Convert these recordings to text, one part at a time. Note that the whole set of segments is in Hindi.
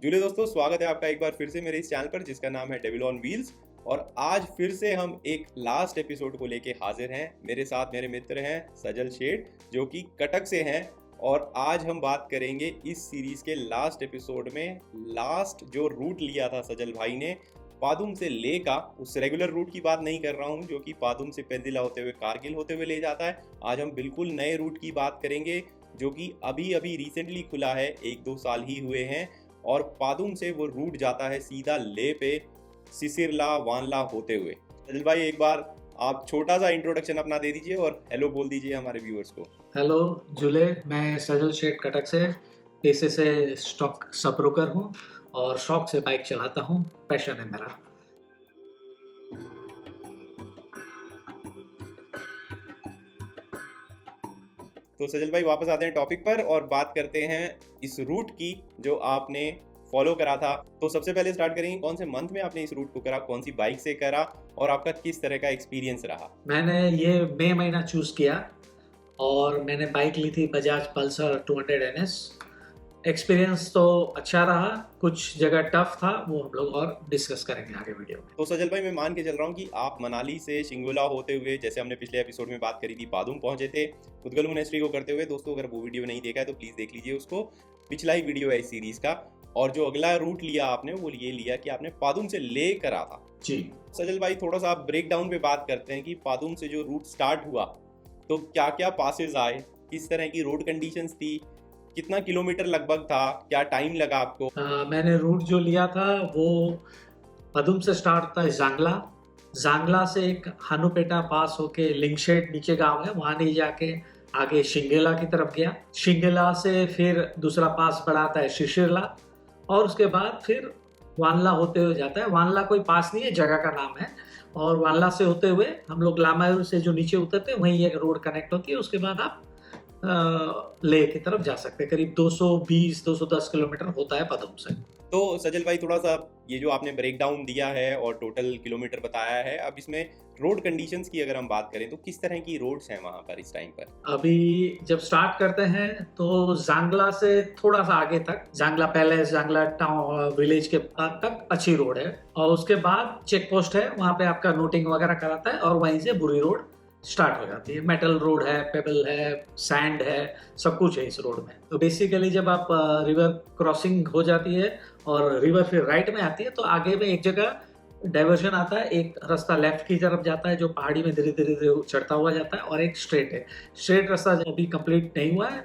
जुले दोस्तों, स्वागत है आपका एक बार फिर से मेरे इस चैनल पर जिसका नाम है डेविल ऑन व्हील्स। और आज फिर से हम एक लास्ट एपिसोड को लेके हाजिर हैं। मेरे साथ मेरे मित्र हैं सजल शेठ जो कि कटक से हैं। और आज हम बात करेंगे इस सीरीज के लास्ट एपिसोड में लास्ट जो रूट लिया था सजल भाई ने पादुम से ले का, उस रेगुलर रूट की बात नहीं कर रहा हूँ जो कि पादुम से पेंदिला होते हुए कारगिल होते हुए ले जाता है। आज हम बिल्कुल नए रूट की बात करेंगे जो कि अभी अभी रिसेंटली खुला है, 1-2 साल ही हुए हैं। और पादुम से वो रूट जाता है सीधा ले पे सिसिरला वानला होते हुए। सजल भाई, एक बार आप छोटा सा इंट्रोडक्शन अपना दे दीजिए और हेलो बोल दीजिए हमारे व्यूअर्स को। हेलो जुले, मैं सजल शेठ कटक से पेशे से स्टॉक सब ब्रोकर हूँ और शौक से बाइक चलाता हूँ, पैशन है मेरा। तो सजल भाई वापस आते हैं टॉपिक पर और बात करते हैं इस रूट की जो आपने फॉलो करा था। तो सबसे पहले स्टार्ट करेंगे, कौन से मंथ में आपने इस रूट को करा, कौन सी बाइक से करा और आपका किस तरह का एक्सपीरियंस रहा? मैंने ये मई महीना चूज किया और मैंने बाइक ली थी बजाज पल्सर 200 NS। एक्सपीरियंस तो अच्छा रहा, कुछ जगह टफ था, वो हम लोग और डिस्कस करेंगे आगे वीडियो में। तो सजल भाई, मैं मान के चल रहा हूँ कि आप मनाली से शिंगोला होते हुए, जैसे हमने पिछले एपिसोड में बात करी थी, पादुम पहुंचे थे उदगल मोनेस्ट्री को करते हुए। दोस्तों अगर वो वीडियो नहीं देखा है तो प्लीज देख लीजिए उसको, पिछला ही वीडियो है इस सीरीज का। और जो अगला रूट लिया आपने वो ये लिया कि आपने पादुम से ले करा था। जी सजल भाई, थोड़ा सा आप ब्रेक डाउन पे बात करते हैं कि पादुम से जो रूट स्टार्ट हुआ तो क्या क्या पासेस आए, किस तरह की रोड कंडीशंस थी, कितना किलोमीटर लगभग था, क्या टाइम लगा आपको? मैंने रूट जो लिया था वो पदुम से स्टार्ट होता है जांगला, जांगला से एक हानुपेटा पास होके लिंगशेड नीचे गांव है, वहां नहीं जाके आगे शिंगेला की तरफ गया। शिंगेला से फिर दूसरा पास बढ़ाता है शिशिरला और उसके बाद फिर वानला होते हुए जाता है। वानला कोई पास नहीं है, जगह का नाम है। और वानला से होते हुए हम लोग लामायूर से जो नीचे उतरते हैं वहीं एक रोड कनेक्ट होती है। उसके बाद आप लेह की तरफ जा सकते हैं। करीब 220-210 किलोमीटर होता है पदुम से। तो सजल भाई, थोड़ा सा ये जो आपने ब्रेक डाउन दिया है और टोटल किलोमीटर बताया है, अब इसमें रोड कंडीशंस की अगर हम बात करें तो किस तरह की रोड्स हैं वहां पर इस टाइम पर? अभी जब स्टार्ट करते हैं तो जांगला से थोड़ा सा आगे तक, जांगला पैलेस, जांगला टाउन विलेज के तक अच्छी रोड है। और उसके बाद चेक पोस्ट है, वहां पे आपका नोटिंग वगैरह कराता है और वहीं से बुरी रोड स्टार्ट हो जाती है। मेटल रोड है, पेबल है, सैंड है, सब कुछ है इस रोड में। तो बेसिकली जब आप रिवर क्रॉसिंग हो जाती है और रिवर फिर राइट में आती है तो आगे में एक जगह डाइवर्जन आता है। एक रास्ता लेफ्ट की तरफ जाता है जो पहाड़ी में धीरे धीरे चढ़ता हुआ जाता है और एक स्ट्रेट है। स्ट्रेट रास्ता जब अभी कंप्लीट नहीं हुआ है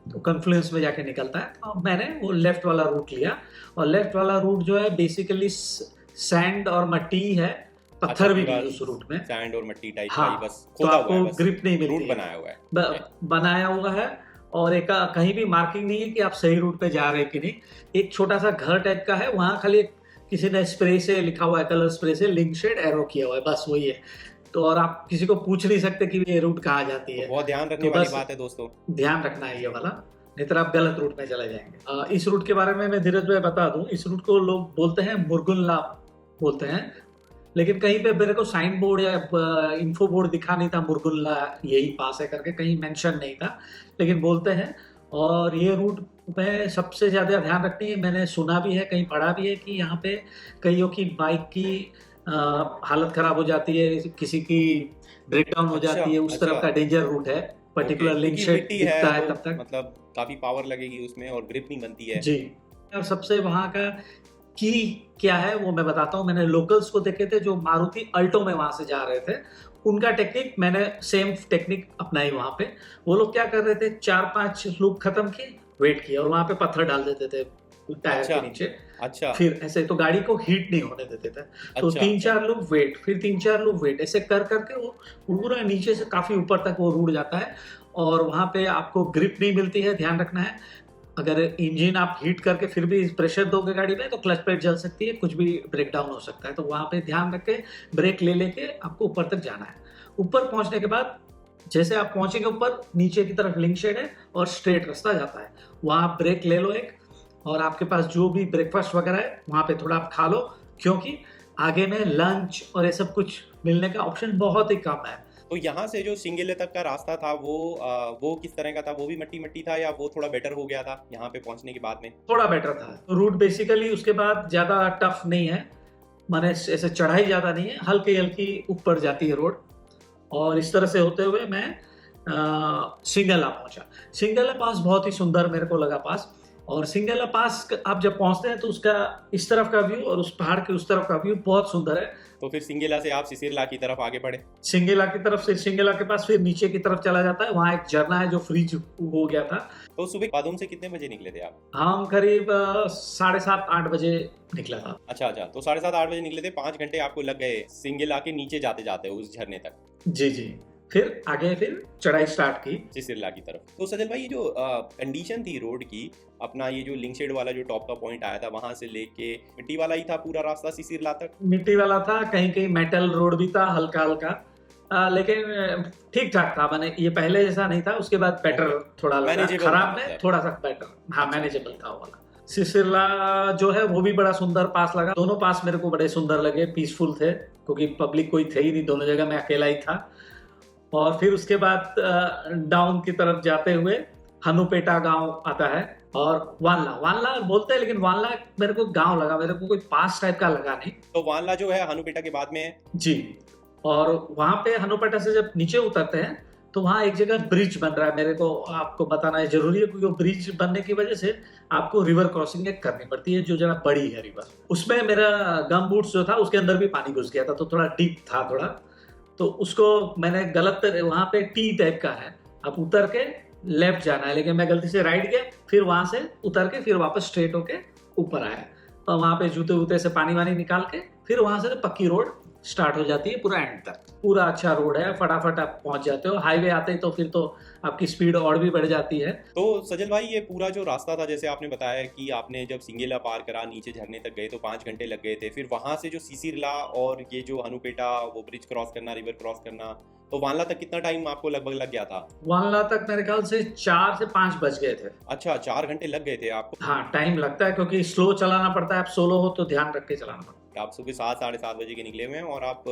तो कन्फ्लुएंस में जाके निकलता है। तो मैंने वो लेफ्ट वाला रूट लिया और लेफ्ट वाला रूट जो है बेसिकली सैंड और मट्टी है, पत्थर भी नहीं उस रूट में, सैंड और मट्टी टाइप हाँ, का बस तो खोदा आपको हुआ है, बस ग्रिप नहीं मिलती, रूट बनाया हुआ है, बनाया हुआ है। और एक कहीं भी मार्किंग नहीं है कि आप सही रूट पे जा रहे हैं कि नहीं। एक छोटा सा घर टाइप का है, वहां खाली किसी ने स्प्रे से लिखा हुआ है, कलर स्प्रे से लिंकशेड एरो किया हुआ है, बस वही है। तो और आप किसी को पूछ नहीं सकते कि ये रूट कहाँ जाती है। तो बहुत ध्यान रखने वाली बात है दोस्तों, ध्यान रखना है ये वाला, नहीं तो आप गलत रूट में चले जाएंगे। इस रूट के बारे में मैं धीरज भाई बता दूं, इस रूट को लोग बोलते हैं मुरगुनला बोलते हैं, लेकिन कहीं पे मेरे को साइन बोर्ड या इन्फो बोर्ड दिखा नहीं था मुरगुनला यही पास है करके, कहीं मेंशन नहीं था, लेकिन बोलते हैं। और ये रूट में सबसे ज़्यादा ध्यान रखनी है, मैंने सुना भी है, कहीं पढ़ा भी है कि यहाँ पे कईयों की बाइक की हालत ख़राब हो जाती है, किसी की ब्रेकडाउन हो जाती है, उस तरफ का डेंजर रूट है। पर्टिकुलर लिंकशेड दिखता है तब तक, मतलब काफ़ी पावर लगेगी उसमें और ग्रिप नहीं बनती है जी। और सबसे वहाँ का की क्या है वो मैं बताता हूँ। मैंने लोकल्स को देखे थे जो मारुति अल्टो में वहां से जा रहे थे, उनका टेक्निक मैंने सेम टेक्निक अपनाई वहां पे। वो लोग क्या कर रहे थे, 4-5 लूप खत्म किए, वेट किया और वहां पे पत्थर डाल देते थे टायर के नीचे। अच्छा, फिर ऐसे तो गाड़ी को हीट नहीं होने देते थे। तो 3-4 लूप वेट, फिर 3-4 लूप वेट, ऐसे कर करके वो पूरा नीचे से काफी ऊपर तक वो रूट जाता है। और वहां पे आपको ग्रिप नहीं मिलती है, ध्यान रखना है। अगर इंजन आप हीट करके फिर भी प्रेशर दोगे गाड़ी में तो क्लच प्लेट जल सकती है, कुछ भी ब्रेक डाउन हो सकता है। तो वहाँ पे ध्यान रख के ब्रेक ले लेके आपको ऊपर तक जाना है। ऊपर पहुँचने के बाद जैसे आप पहुँचेंगे ऊपर, नीचे की तरफ लिंकशेड है और स्ट्रेट रास्ता जाता है। वहाँ ब्रेक ले लो एक, और आपके पास जो भी ब्रेकफास्ट वगैरह है वहाँ पे थोड़ा आप खा लो, क्योंकि आगे में लंच और ये सब कुछ मिलने का ऑप्शन बहुत ही कम है। तो यहाँ से जो सिंगेले तक का रास्ता था वो किस तरह का था? वो भी मट्टी मट्टी था या वो थोड़ा बेटर हो गया था यहाँ पे पहुंचने के बाद में? थोड़ा बेटर था। रूट बेसिकली उसके बाद ज्यादा टफ नहीं है, माने ऐसे चढ़ाई ज्यादा नहीं है, हल्की हल्की ऊपर जाती है रोड। और इस तरह से होते हुए मैं सिंगला पहुंचा। सिंगला पास बहुत ही सुंदर मेरे को लगा पास। और सिंगला पास आप जब पहुंचते हैं तो उसका इस तरफ का व्यू और उस पहाड़ के उस तरफ का व्यू बहुत सुंदर है। तो फिर सिंगेला से आप सिसिरला की तरफ आगे बढ़े? सिंगेला की तरफ से सिंगेला के पास फिर नीचे की तरफ चला जाता है, वहाँ एक झरना है जो फ्रीज हो गया था। तो सुबह पादुम से कितने बजे निकले थे आप? हम करीब 7:30-8 बजे निकला था। अच्छा, तो 7:30-8 बजे निकले थे, 5 घंटे आपको लग गए सिंगेला के नीचे जाते जाते उस झरने तक। जी जी, फिर आगे फिर चढ़ाई स्टार्ट की सिसिरला की तरफ। तो सजल भाई, ये जो कंडीशन थी रोड की, अपना ये जो लिंकशेड वाला जो टॉप का पॉइंट आया था वहां से लेके मिट्टी वाला ही था पूरा रास्ता सिसिरला तक? मिट्टी वाला था, कहीं कहीं मेटल रोड भी था हल्का हल्का, लेकिन ठीक ठाक था। मैंने ये पहले जैसा नहीं था, उसके बाद बेटर थोड़ा लगा, खराब में थोड़ा सा बेटर, हाँ मैनेजेबल था वो वाला। सिसिरला जो है वो भी बड़ा सुंदर पास लगा। दोनों पास मेरे को बड़े सुंदर लगे, पीसफुल थे, क्योंकि पब्लिक कोई थे ही नहीं दोनों जगह, मैं अकेला ही था। और फिर उसके बाद डाउन की तरफ जाते हुए हनुपेटा गांव आता है और वानला बोलते हैं, लेकिन वानला मेरे को गांव लगा, मेरे को कोई पास टाइप का लगा नहीं। तो वानला जो है हनुपेटा के बाद में है जी। और वहां पे हनुपेटा से जब नीचे उतरते हैं तो वहां एक जगह ब्रिज बन रहा है, मेरे को आपको बताना है जरूरी है, क्योंकि वो ब्रिज बनने की वजह से आपको रिवर क्रॉसिंग करनी पड़ती है जो जरा बड़ी है रिवर। उसमें मेरा गम बूट्स जो था उसके अंदर भी पानी घुस गया था, तो थोड़ा डीप था थोड़ा, तो उसको मैंने गलत, वहां पे टी टाइप का है, आप उतर के लेफ्ट जाना है, लेकिन मैं गलती से राइट गया, फिर वहां से उतर के फिर वापस स्ट्रेट होके ऊपर आया। और वहां पे जूते वूते से पानी वानी निकाल के फिर वहां से पक्की रोड स्टार्ट हो जाती है पूरा एंड तक। पूरा अच्छा रोड है, फटाफट आप पहुंच जाते हो। हाईवे आते ही तो फिर तो आपकी स्पीड और भी बढ़ जाती है। तो सजल भाई, ये पूरा जो रास्ता था, जैसे आपने बताया कि आपने जब सिंगेला पार करा नीचे झरने तक गए तो 5 घंटे लग गए थे, फिर वहां से जो सिसिरला और ये जो हनुपेटा वो ब्रिज क्रॉस करना, रिवर क्रॉस करना, तो वानला तक कितना टाइम आपको लगभग लग गया था? वानला तक मेरे ख्याल से 4 से 5 बज गए थे। अच्छा, 4 घंटे लग गए थे आपको? हाँ, टाइम लगता है क्योंकि स्लो चलाना पड़ता है, आप सोलो हो तो ध्यान रख के चलाना पड़ता है। आप सुबह 7-7:30 बजे के निकले हुए हैं और आप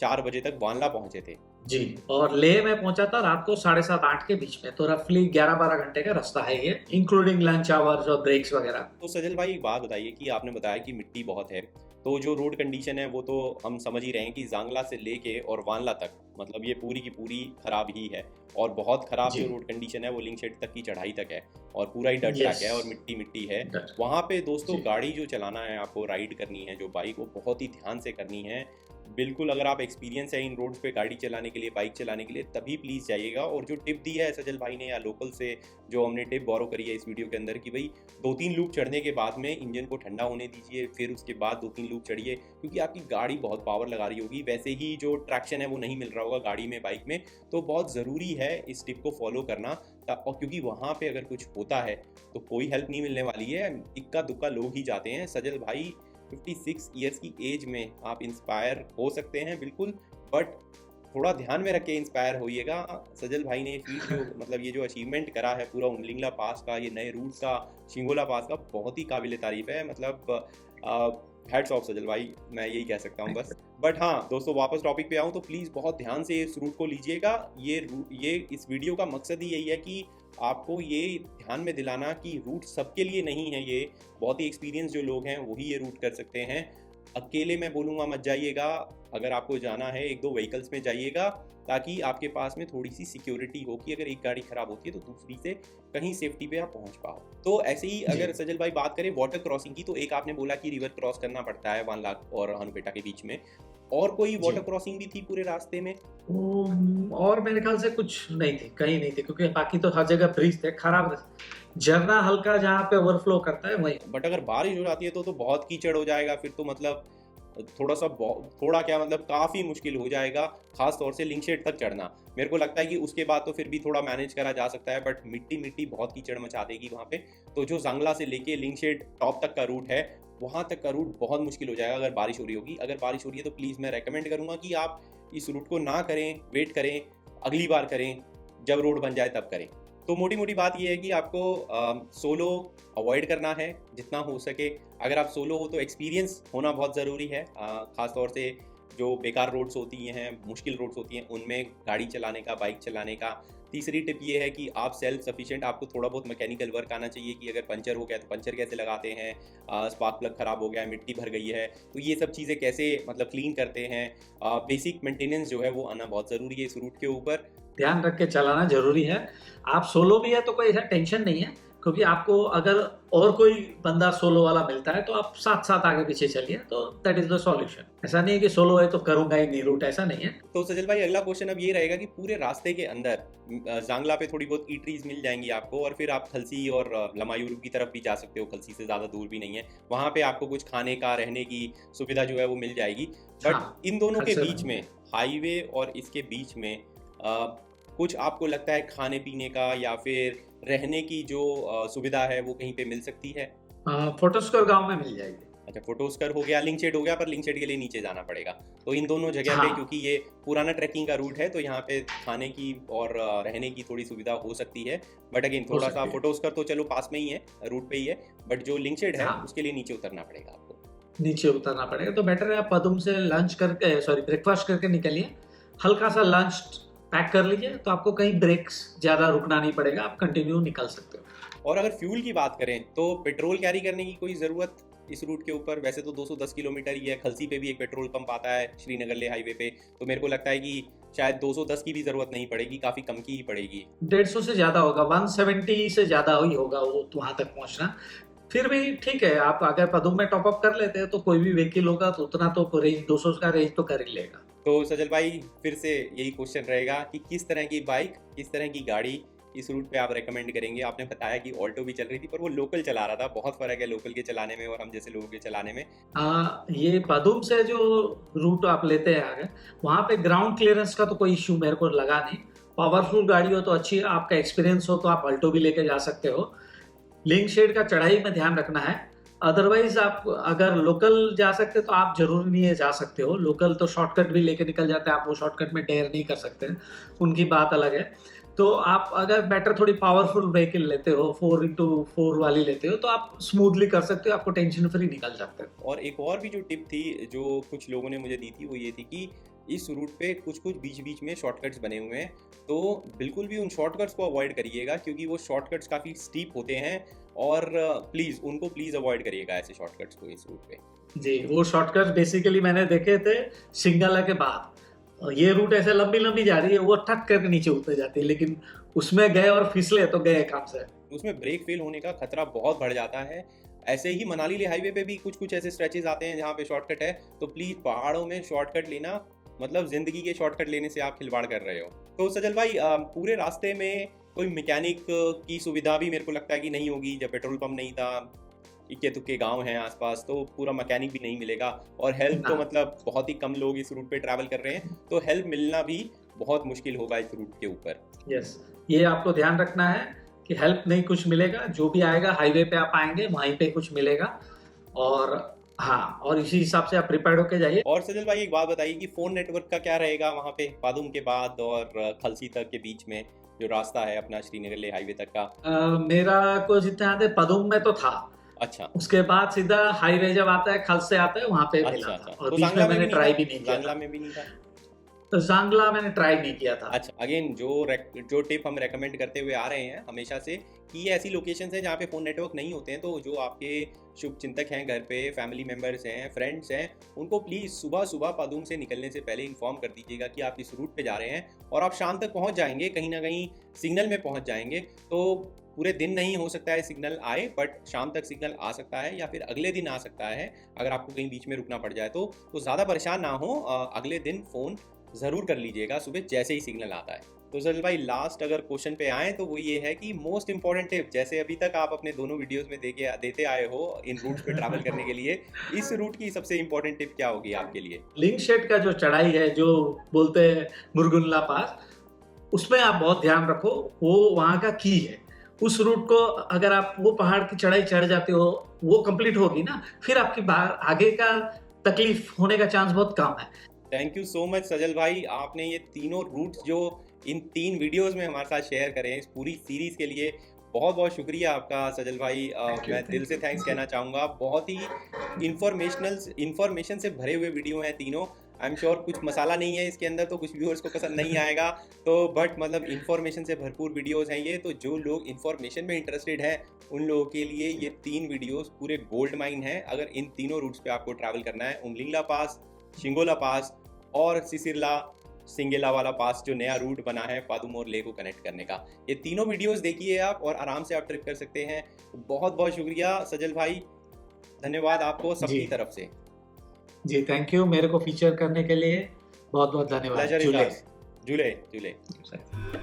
4 बजे तक वानला पहुंचे थे? जी। और लेह में पहुंचा था रात को 7:30-8 के बीच में, तो रफली 11-12 घंटे का रास्ता है ये, इंक्लूडिंग लंच आवर्स और ब्रेक्स वगैरह। तो सजल भाई, एक बात बताइए कि आपने बताया कि मिट्टी बहुत है, तो जो रोड कंडीशन है वो तो हम समझ ही रहे हैं कि जांगला से लेके और वानला तक, मतलब ये पूरी की पूरी खराब ही है। और बहुत खराब जो रोड कंडीशन है वो लिंकशेड तक की चढ़ाई तक है और पूरा ही डट ट्रैक है और मिट्टी मिट्टी है वहाँ पे। दोस्तों, गाड़ी जो चलाना है, आपको राइड करनी है जो बाइक, वो बहुत ही ध्यान से करनी है। बिल्कुल, अगर आप एक्सपीरियंस है इन रोड्स पे गाड़ी चलाने के लिए, बाइक चलाने के लिए, तभी प्लीज़ जाइएगा। और जो टिप दी है सजल भाई ने या लोकल से जो हमने टिप बोरो करी है इस वीडियो के अंदर कि भाई 2-3 लूप चढ़ने के बाद में इंजन को ठंडा होने दीजिए, फिर उसके बाद 2-3 लूप चढ़िए, क्योंकि आपकी गाड़ी बहुत पावर लगा रही होगी, वैसे ही जो ट्रैक्शन है वो नहीं मिल रहा होगा गाड़ी में, बाइक में। तो बहुत ज़रूरी है इस टिप को फॉलो करना, और क्योंकि वहाँ पे अगर कुछ होता है तो कोई हेल्प नहीं मिलने वाली है, इक्का दुक्का लोग ही जाते हैं। सजल भाई 56 ईयर्स की एज में आप इंस्पायर हो सकते हैं बिल्कुल, बट थोड़ा ध्यान में रख के इंस्पायर होइएगा। सजल भाई ने फीट जो मतलब ये जो अचीवमेंट करा है पूरा उमलिंगला पास का, ये नए रूट का, शिंगोला पास का, बहुत ही काबिल तारीफ है। मतलब हैट्स ऑफ सजल भाई, मैं यही कह सकता हूँ बस। बट हाँ दोस्तों, वापस टॉपिक पे आऊँ तो प्लीज़ बहुत ध्यान से इस रूट को लीजिएगा। ये इस वीडियो का मकसद ही यही है कि आपको ये ध्यान में दिलाना कि रूट सबके लिए नहीं है, ये बहुत ही एक्सपीरियंस जो लोग हैं वही ये रूट कर सकते हैं। अकेले मैं बोलूँगा मत जाइएगा, अगर आपको जाना है 1-2 व्हीकल्स में जाइएगा, ताकि आपके पास में थोड़ी सी सिक्योरिटी हो कि अगर एक गाड़ी खराब होती है तो दूसरी से कहीं सेफ्टी पे आप पहुंच पाओ। तो ऐसे ही अगर सजल भाई बात करें वाटर क्रॉसिंग की, तो एक आपने बोला कि रिवर क्रॉस करना पड़ता है वानला और हनुपेटा के बीच में, और कोई वाटर क्रॉसिंग भी थी पूरे रास्ते में? और मेरे ख्याल से कुछ नहीं थी, कहीं नहीं थी, क्योंकि बाकी तो हर जगह ब्रिज थे। खराब झरना हल्का जहाँ पे ओवरफ्लो करता है वही। बट अगर बारिश हो जाती है तो बहुत कीचड़ हो जाएगा, फिर तो मतलब थोड़ा क्या मतलब काफ़ी मुश्किल हो जाएगा, खास तौर से लिंकशेड तक चढ़ना। मेरे को लगता है कि उसके बाद तो फिर भी थोड़ा मैनेज करा जा सकता है, बट मिट्टी बहुत कीचड़ मचा देगी वहाँ पे। तो जो जांगला से लेके लिंकशेड टॉप तक का रूट है, वहाँ तक का रूट बहुत मुश्किल हो जाएगा अगर बारिश हो रही होगी। अगर बारिश हो रही है तो प्लीज़ मैं रेकमेंड करूँगा कि आप इस रूट को ना करें, वेट करें, अगली बार करें, जब रोड बन जाए तब करें। तो मोटी मोटी बात यह है कि आपको सोलो अवॉइड करना है जितना हो सके। अगर आप सोलो हो तो एक्सपीरियंस होना बहुत ज़रूरी है, ख़ास तौर से जो बेकार रोड्स होती हैं, मुश्किल रोड्स होती हैं, उनमें गाड़ी चलाने का, बाइक चलाने का। तीसरी टिप ये है कि आप सेल्फ सफिशिएंट, आपको थोड़ा बहुत मैकेनिकल वर्क आना चाहिए कि अगर पंचर हो गया तो पंचर कैसे लगाते हैं, स्पार्क प्लग ख़राब हो गया, मिट्टी भर गई है, तो ये सब चीज़ें कैसे मतलब क्लीन करते हैं। बेसिक मेंटेनेंस जो है वो आना बहुत ज़रूरी है इस रूट के ऊपर। ध्यान रख के चलाना जरूरी है। आप सोलो भी है तो कोई ऐसा टेंशन नहीं है, क्योंकि आपको अगर और कोई बंदा सोलो वाला मिलता है तो आप साथ साथ आगे पीछे चलिए, तो दैट इज द सॉल्यूशन। ऐसा नहीं है कि सोलो है तो करूंगा ही नहीं रूट, ऐसा नहीं है। तो सजल भाई अगला क्वेश्चन अब ये रहेगा कि पूरे रास्ते के अंदर जांगला पे थोड़ी बहुत ईटरीज मिल जाएंगी आपको, और फिर आप खलसी और लमायूरू की तरफ भी जा सकते हो, खलसी से ज़्यादा दूर भी नहीं है, वहाँ पे आपको कुछ खाने का, रहने की सुविधा जो है वो मिल जाएगी। बट हाँ, इन दोनों के खलसे बीच में, हाईवे और इसके बीच में कुछ आपको लगता है खाने पीने का या फिर रहने की जो सुविधा है वो कहीं पे मिल सकती है? फोटोस्कोर गांव में मिल जाएगी। अच्छा, फोटोस्कर हो गया, लिंकशेड हो गया, पर लिंकशेड के लिए नीचे जाना पड़ेगा। तो इन दोनों जगह पे, हाँ, क्योंकि ये पुराना ट्रैकिंग का रूट है, तो यहाँ पे खाने की और रहने की थोड़ी सुविधा हो सकती है। बट अगेन थोड़ा सा, फोटोस्कर तो चलो पास में ही है, रूट पे ही है, बट जो लिंकशेड है उसके लिए नीचे उतरना पड़ेगा आपको। नीचे उतरना पड़ेगा, तो बेटर है आप पदुम से लंच करके, सॉरी ब्रेकफास्ट करके निकलिए, हल्का सा लंच पैक कर लीजिए, तो आपको कहीं ब्रेक्स ज़्यादा रुकना नहीं पड़ेगा, आप कंटिन्यू निकल सकते हो। और अगर फ्यूल की बात करें तो पेट्रोल कैरी करने की कोई ज़रूरत इस रूट के ऊपर? वैसे तो 210 किलोमीटर ही है, खलसी पे भी एक पेट्रोल पंप आता है श्रीनगर ले हाईवे पे, तो मेरे को लगता है कि शायद 210 की भी ज़रूरत नहीं पड़ेगी, काफ़ी कम की ही पड़ेगी। 150 से ज़्यादा होगा, 170 से ज़्यादा ही होगा वो वहाँ तक पहुँचना। फिर भी ठीक है, आप अगर पदुम में टॉपअप कर लेते हैं तो कोई भी व्हीकल होगा तो उतना तो रेंज 200 का रेंज तो कर ही लेगा। तो सजल भाई फिर से यही क्वेश्चन रहेगा कि किस तरह की बाइक, किस तरह की गाड़ी इस रूट पे आप रेकमेंड करेंगे? आपने बताया कि ऑल्टो भी चल रही थी, पर वो लोकल चला रहा था, बहुत फर्क है लोकल के चलाने में और हम जैसे लोगों के चलाने में। ये पदुम से जो रूट आप लेते हैं आगे, वहाँ पे ग्राउंड क्लियरेंस का तो कोई इश्यू मेरे को लगा नहीं। पावरफुल गाड़ी हो तो अच्छी, आपका एक्सपीरियंस हो तो आप अल्टो भी लेके जा सकते हो। लिंक शेड का चढ़ाई में ध्यान रखना है, अदरवाइज आप अगर लोकल जा सकते तो आप जरूरी नहीं है जा सकते हो, लोकल तो शॉर्टकट भी लेके निकल जाते हैं, आप वो शॉर्टकट में डेयर नहीं कर सकते, उनकी बात अलग है। तो आप अगर बेटर थोड़ी पावरफुल व्हीकल लेते हो, 4x4 वाली लेते हो, तो आप स्मूथली कर सकते हो, आपको टेंशन फ्री निकल सकते हो। और एक और भी जो टिप थी जो कुछ लोगों ने मुझे दी थी, वो ये थी कि इस रूट पे कुछ कुछ बीच बीच में शॉर्टकट्स बने हुए हैं, तो बिल्कुल भी उन शॉर्टकट्स को अवॉइड करिएगा, क्योंकि वो शॉर्टकट्स काफ़ी स्टीप होते हैं, और प्लीज़ अवॉइड करिएगा ऐसे शॉर्टकट्स को इस रूट पे। जी, वो शॉर्टकट्स बेसिकली मैंने देखे थे सिंगला के बाद, और ये रूट ऐसे लंबी लंबी जा रही है, वो ठक करके नीचे उतर जाती है, लेकिन उसमें गए और फिसले तो गए काम से। उसमें ब्रेक फेल होने का खतरा बहुत बढ़ जाता है। ऐसे ही मनाली ले हाईवे पे भी कुछ कुछ ऐसे स्ट्रेचेस आते हैं जहाँ पे शॉर्टकट है, तो प्लीज़ पहाड़ों में शॉर्टकट लेना मतलब ज़िंदगी के शॉर्टकट लेने से आप खिलवाड़ कर रहे हो। तो सजल भाई पूरे रास्ते में कोई मैकेनिक की सुविधा भी मेरे को लगता है कि नहीं होगी, जब पेट्रोल पंप नहीं था, इक्के दुक्के गांव हैं आसपास, तो पूरा मैकेनिक भी नहीं मिलेगा, और हेल्प तो मतलब बहुत ही कम लोग इस रूट पे ट्रैवल कर रहे हैं, तो हेल्प मिलना भी बहुत मुश्किल होगा इस रूट के ऊपर। यस, ये आपको ध्यान रखना है कि हेल्प नहीं कुछ मिलेगा, जो भी आएगा हाईवे पे आप आएंगे वहीं पे कुछ मिलेगा, और हाँ, और इसी हिसाब से आप प्रिपेयर्ड होके जाइए। और सजल भाई एक बात बताइए कि फ़ोन नेटवर्क का क्या रहेगा वहाँ पे पादुम के बाद और खलसी तक के बीच में जो रास्ता है अपना श्रीनगर ले हाईवे तक का? मेरा को जितना याद है पदुम में तो था, अच्छा, उसके बाद सीधा हाईवे जब आता है खल से आता है वहाँ पे मिला था, और तो बीच में मैंने ट्राई भी नहीं किया जांगला था। में भी नहीं था? तो जांगला मैंने ट्राई नहीं किया था। अच्छा, अगेन जो टिप हम रेकमेंड करते हुए आ रहे हैं हमेशा से कि ये ऐसी लोकेशंस हैं जहाँ पे फ़ोन नेटवर्क नहीं होते हैं, तो जो आपके शुभ चिंतक हैं घर पे, फैमिली मेम्बर्स हैं, फ्रेंड्स हैं, उनको प्लीज़ सुबह सुबह पादुम से निकलने से पहले इन्फॉर्म कर दीजिएगा कि आप इस रूट पे जा रहे हैं, और आप शाम तक पहुँच जाएंगे, कहीं ना कहीं सिग्नल में पहुँच जाएंगे। तो पूरे दिन नहीं हो सकता है सिग्नल आए, बट शाम तक सिग्नल आ सकता है या फिर अगले दिन आ सकता है, अगर आपको कहीं बीच में रुकना पड़ जाए तो ज़्यादा परेशान ना हो, अगले दिन फ़ोन ज़रूर कर लीजिएगा सुबह जैसे ही सिग्नल आता है। तो सजल भाई लास्ट अगर क्वेश्चन पे आए तो वो ये है कि मोस्ट इंपॉर्टेंट टिप, जैसे अभी तक आप अपने दोनों वीडियोस में देते आए हो इन रूट्स पे ट्रैवल करने के लिए, इस रूट की सबसे इंपॉर्टेंट टिप क्या होगी आपके लिए? लिंक शेड का जो चढ़ाई है, जो बोलते हैं मुरगुनला पास, उसमें आप बहुत ध्यान रखो, वो वहाँ का की है। उस रूट को अगर आप वो पहाड़ की चढ़ाई चढ़ जाते हो, वो कंप्लीट होगी ना, फिर आपकी आगे का तकलीफ होने का चांस बहुत कम है। थैंक यू सो मच सजल भाई, आपने ये तीनों रूट्स जो इन 3 वीडियोस में हमारे साथ शेयर करें इस पूरी सीरीज़ के लिए बहुत बहुत शुक्रिया आपका सजल भाई। मैं दिल से थैंक्स कहना चाहूँगा। बहुत ही इंफॉर्मेशन से भरे हुए वीडियो हैं तीनों। आई एम श्योर कुछ मसाला नहीं है इसके अंदर, तो कुछ व्यूअर्स को पसंद नहीं आएगा। तो बट मतलब इन्फॉर्मेशन से भरपूर वीडियोस हैं ये, तो जो लोग इन्फॉर्मेशन में इंटरेस्टेड हैं उन लोगों के लिए ये 3 वीडियोस पूरे गोल्ड माइन है। अगर इन तीनों रूट्स पे आपको ट्रैवल करना है, उमलिंगला पास, शिंगोला पास और सिसिरला सिंगेला वाला पास जो नया रूट बना है पादुमोर लेक को कनेक्ट करने का, ये तीनों वीडियोस देखिए आप और आराम से आप ट्रिप कर सकते हैं। बहुत बहुत शुक्रिया सजल भाई, धन्यवाद आपको सबकी तरफ से। जी थैंक यू, मेरे को फीचर करने के लिए बहुत बहुत धन्यवाद। प्लेजर इज अस। जुले।